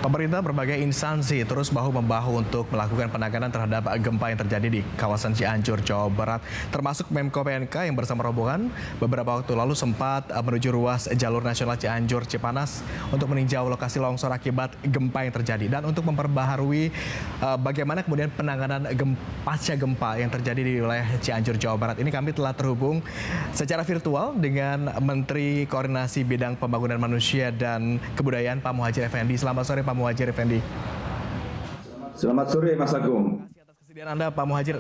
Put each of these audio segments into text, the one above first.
Pemerintah berbagai instansi terus bahu-membahu untuk melakukan penanganan terhadap gempa yang terjadi di kawasan Cianjur, Jawa Barat, termasuk Menko PNK yang bersama rombongan beberapa waktu lalu sempat menuju ruas jalur nasional Cianjur Cipanas untuk meninjau lokasi longsor akibat gempa yang terjadi dan untuk memperbaharui bagaimana kemudian penanganan pasca gempa yang terjadi di wilayah Cianjur, Jawa Barat. Ini kami telah terhubung secara virtual dengan Menteri Koordinasi Bidang Pembangunan Manusia dan Kebudayaan Pak Muhadjir Effendi. Selamat sore Pak Muhadjir Effendi. Selamat sore Mas Agung. Terima kasih atas kesediaan Anda Pak Muhadjir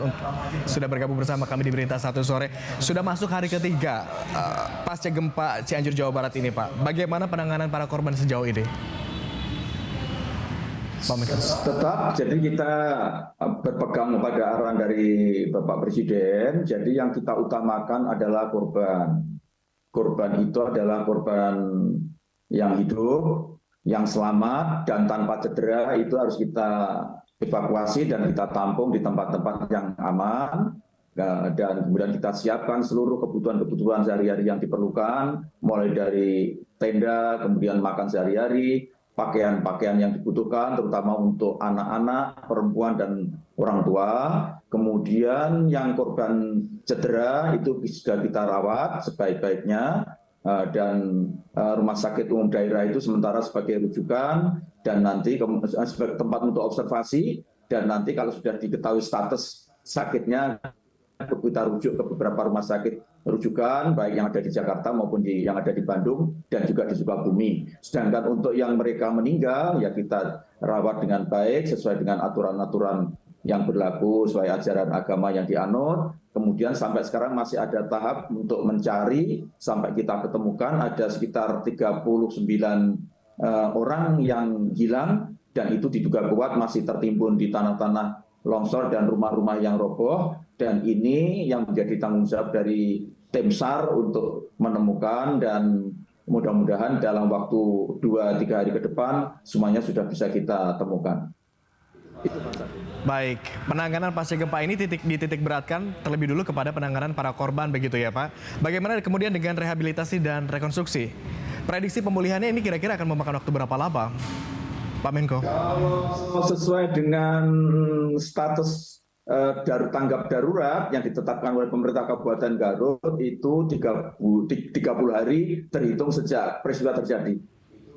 sudah bergabung bersama kami di Berita Satu Sore. Sudah masuk hari ketiga pasca gempa Cianjur, Jawa Barat ini Pak. Bagaimana penanganan para korban sejauh ini? Pak Menko. Tetap, jadi kita berpegang pada arahan dari Bapak Presiden. Jadi yang kita utamakan adalah korban. Korban itu adalah korban yang hidup, yang selamat dan tanpa cedera itu harus kita evakuasi dan kita tampung di tempat-tempat yang aman. Dan kemudian kita siapkan seluruh kebutuhan-kebutuhan sehari-hari yang diperlukan, mulai dari tenda, kemudian makan sehari-hari, pakaian-pakaian yang dibutuhkan, terutama untuk anak-anak, perempuan, dan orang tua. Kemudian yang korban cedera itu sudah kita rawat sebaik-baiknya. Dan rumah sakit umum daerah itu sementara sebagai rujukan dan nanti sebagai tempat untuk observasi, dan nanti kalau sudah diketahui status sakitnya kita rujuk ke beberapa rumah sakit rujukan baik yang ada di Jakarta maupun yang ada di Bandung dan juga di Sukabumi. Sedangkan untuk yang mereka meninggal ya kita rawat dengan baik sesuai dengan aturan-aturan yang berlaku sesuai ajaran agama yang dianut. Kemudian sampai sekarang masih ada tahap untuk mencari sampai kita ketemukan ada sekitar 39 orang yang hilang dan itu diduga kuat masih tertimbun di tanah-tanah longsor dan rumah-rumah yang roboh, dan ini yang menjadi tanggung jawab dari tim SAR untuk menemukan, dan mudah-mudahan dalam waktu 2-3 hari ke depan semuanya sudah bisa kita temukan. Baik, penanganan pasca gempa ini dititik beratkan terlebih dulu kepada penanganan para korban begitu ya Pak. Bagaimana kemudian dengan rehabilitasi dan rekonstruksi? Prediksi pemulihannya ini kira-kira akan memakan waktu berapa lama, Pak Menko? Kalau sesuai dengan status tanggap darurat yang ditetapkan oleh pemerintah Kabupaten Garut itu 30 hari terhitung sejak peristiwa terjadi.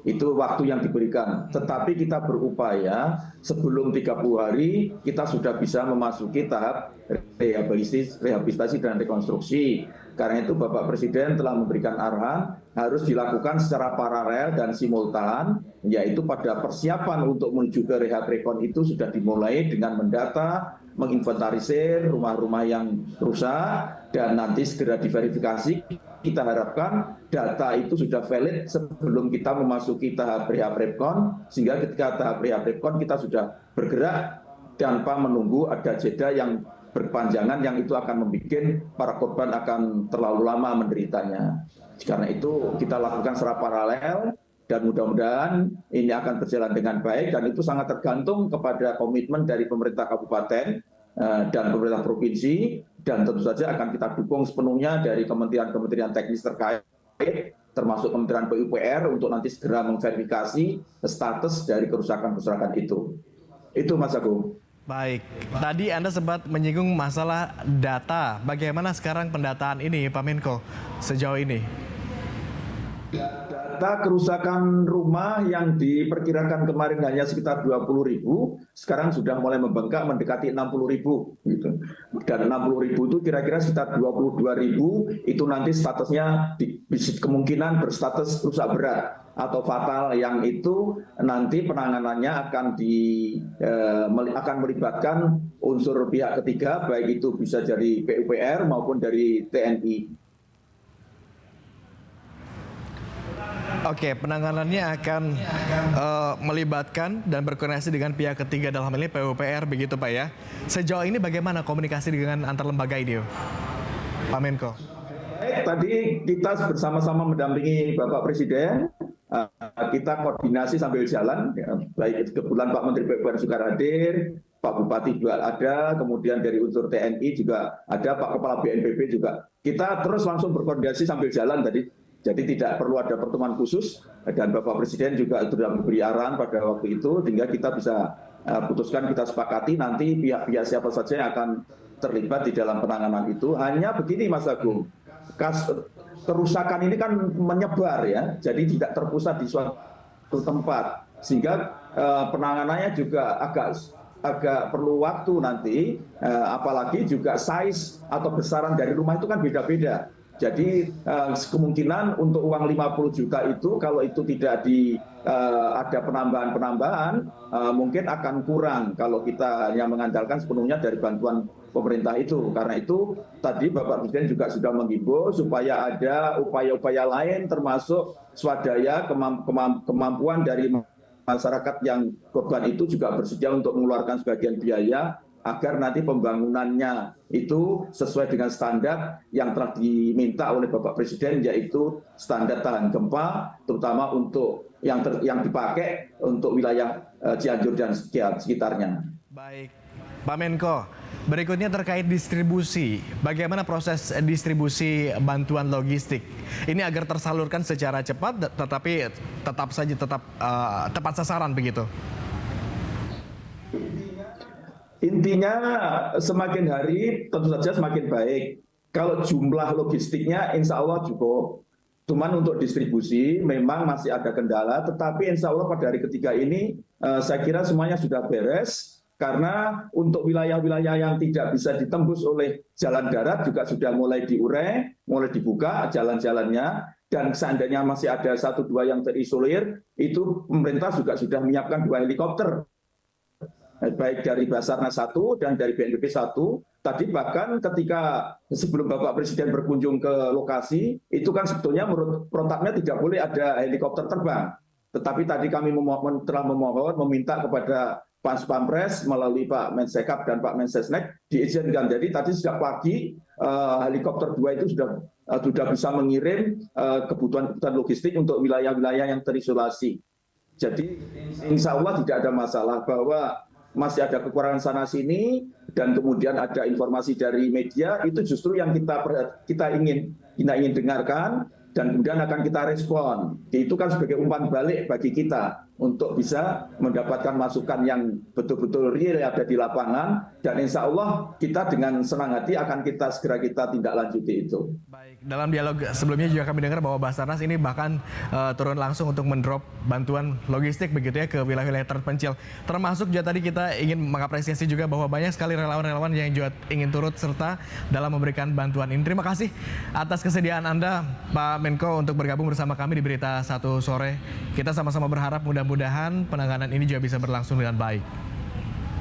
Itu waktu yang diberikan. Tetapi kita berupaya sebelum 30 hari kita sudah bisa memasuki tahap rehabilitasi dan rekonstruksi. Karena itu Bapak Presiden telah memberikan arahan harus dilakukan secara paralel dan simultan, yaitu pada persiapan untuk menuju ke rehab rekon itu sudah dimulai dengan mendata, menginventarisir rumah-rumah yang rusak, dan nanti segera diverifikasi. Kita harapkan data itu sudah valid sebelum kita memasuki tahap rehab rekon, sehingga ketika tahap rehab rekon kita sudah bergerak tanpa menunggu ada jeda yang berpanjangan yang itu akan membuat para korban akan terlalu lama menderitanya. Karena itu kita lakukan secara paralel dan mudah-mudahan ini akan berjalan dengan baik, dan itu sangat tergantung kepada komitmen dari pemerintah kabupaten dan pemerintah provinsi, dan tentu saja akan kita dukung sepenuhnya dari kementerian-kementerian teknis terkait termasuk Kementerian PUPR untuk nanti segera memverifikasi status dari kerusakan-kerusakan itu. Itu Mas Agung. Baik, tadi Anda sempat menyinggung masalah data. Bagaimana sekarang pendataan ini Pak Menko sejauh ini? Data kerusakan rumah yang diperkirakan kemarin hanya sekitar 20.000, sekarang sudah mulai membengkak mendekati 60.000. Gitu. Dan 60.000 itu kira-kira sekitar 22.000 itu nanti statusnya kemungkinan berstatus rusak berat atau fatal, yang itu nanti penanganannya akan melibatkan unsur pihak ketiga, baik itu bisa dari PUPR maupun dari TNI. Oke, penanganannya akan melibatkan dan berkoordinasi dengan pihak ketiga, dalam hal ini PUPR begitu Pak ya. Sejauh ini bagaimana komunikasi dengan antar lembaga ini, Pak Menko? Tadi kita bersama-sama mendampingi Bapak Presiden, kita koordinasi sambil jalan, ya. Baik kebetulan Pak Menteri PUPR juga hadir, Pak Bupati juga ada, kemudian dari unsur TNI juga ada, Pak Kepala BNPB juga. Kita terus langsung berkoordinasi sambil jalan tadi. Jadi tidak perlu ada pertemuan khusus dan Bapak Presiden juga sudah memberi arahan pada waktu itu sehingga kita bisa putuskan, kita sepakati nanti pihak-pihak siapa saja yang akan terlibat di dalam penanganan itu. Hanya begini Mas Agung, kerusakan ini kan menyebar ya, jadi tidak terpusat di suatu tempat sehingga penanganannya juga agak perlu waktu nanti, apalagi juga size atau besaran dari rumah itu kan beda-beda. Jadi kemungkinan untuk uang 50 juta itu kalau itu tidak ada penambahan-penambahan mungkin akan kurang kalau kita hanya mengandalkan sepenuhnya dari bantuan pemerintah itu. Karena itu tadi Bapak Presiden juga sudah menghimbau supaya ada upaya-upaya lain termasuk swadaya kemampuan dari masyarakat yang korban itu juga bersedia untuk mengeluarkan sebagian biaya agar nanti pembangunannya itu sesuai dengan standar yang telah diminta oleh Bapak Presiden, yaitu standar tahan gempa, terutama untuk yang dipakai untuk wilayah Cianjur dan sekitarnya. Baik, Pak Menko, berikutnya terkait distribusi. Bagaimana proses distribusi bantuan logistik? Ini agar tersalurkan secara cepat, tetapi tetap tepat sasaran begitu. Intinya semakin hari tentu saja semakin baik. Kalau jumlah logistiknya insya Allah cukup. Cuman untuk distribusi memang masih ada kendala, tetapi insya Allah pada hari ketiga ini saya kira semuanya sudah beres. Karena untuk wilayah-wilayah yang tidak bisa ditembus oleh jalan darat juga sudah mulai diurai, mulai dibuka jalan-jalannya. Dan seandainya masih ada 1-2 yang terisolir, itu pemerintah juga sudah menyiapkan 2 helikopter. Baik dari Basarnas 1 dan dari BNPB 1. Tadi bahkan ketika sebelum Bapak Presiden berkunjung ke lokasi, itu kan sebetulnya menurut protapnya tidak boleh ada helikopter terbang. Tetapi tadi kami telah memohon, meminta kepada Pak Pampres melalui Pak Mensekap dan Pak Mensesnek diizinkan. Jadi tadi sejak pagi helikopter 2 itu sudah bisa mengirim kebutuhan logistik untuk wilayah-wilayah yang terisolasi. Jadi insya Allah tidak ada masalah bahwa masih ada kekurangan sana-sini dan kemudian ada informasi dari media, itu justru yang kita ingin dengarkan dan kemudian akan kita respon. Itu kan sebagai umpan balik bagi kita untuk bisa mendapatkan masukan yang betul-betul real ada di lapangan, dan insya Allah kita dengan senang hati akan segera kita tindak lanjuti itu. Baik, dalam dialog sebelumnya juga kami dengar bahwa Basarnas ini bahkan turun langsung untuk mendrop bantuan logistik begitu ya ke wilayah-wilayah terpencil. Termasuk juga tadi kita ingin mengapresiasi juga bahwa banyak sekali relawan-relawan yang juga ingin turut serta dalam memberikan bantuan ini. Terima kasih atas kesediaan Anda, Pak Menko, untuk bergabung bersama kami di Berita Satu Sore. Kita sama-sama berharap mudah-mudahan penanganan ini juga bisa berlangsung dengan baik.